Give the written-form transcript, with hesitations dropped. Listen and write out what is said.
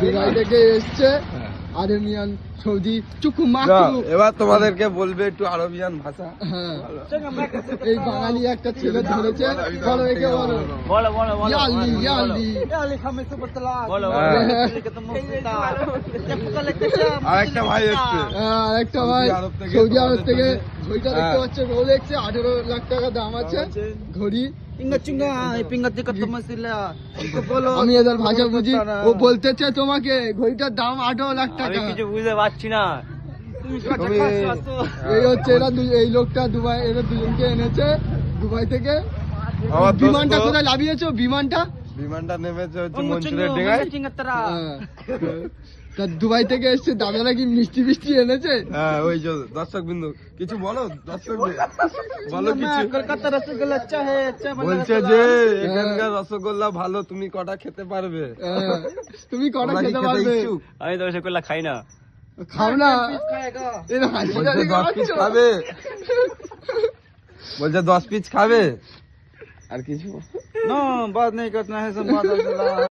Dubai থেকে এসছে Arabian Saudi চুকু মাকু। এবার তোমাদেরকে বলবে একটু আরবিয়ান ভাষা। হ্যাঁ, এই বাঙালি একটা ছেলে ধরেছে, বলো একে বলো। ইয়ালি ইয়ালি আরেকটা ভাই এসছে আরেকটা ভাই সৌদি আরব থেকে। ঘড়িটা দেখতে পাচ্ছ রোলেক্সে 18 লাখ টাকা দাম আছে ঘড়ি। আমি এদের ভাষা বুঝি, ও বলতেছে তোমাকে ঘড়িটার দাম 18 লাখ টাকা। কিছু বুঝতে পারছি না। এই হচ্ছে এরা এই লোকটা দুবাই, এরা দুজনকে এনেছে দুবাই থেকে। আমার বিমানটা কোথায় লাভিয়েছো? বিমানটা নেমেছে হচ্ছে মনসুরের ডিঙায়। হ্যাঁ। তা দুবাই থেকে এসছে, দাদারা কি মিষ্টি মিষ্টি এনেছে? হ্যাঁ, ওই যে দর্শক বিন্দু কিছু বলো, দর্শক বলো কিছু। কলকাতা রসগোল্লা আচ্ছা হ্যাঁ, আচ্ছা বলছে যে এখানকার রসগোল্লা ভালো, তুমি কটা খেতে পারবে? হ্যাঁ, তুমি কটা তোমরা কি খেতে খেতে পারবে? ইচ্ছুক? আমি তো রসগোল্লা খাই না। খাও না, এর হাসিটা বলছে দেখে 10 পিস পাচ্ছ? খাবে, বলছে 10 পিস খাবে। আর কিছু নো বাত নেই করনা হ্যাঁ, সব বাত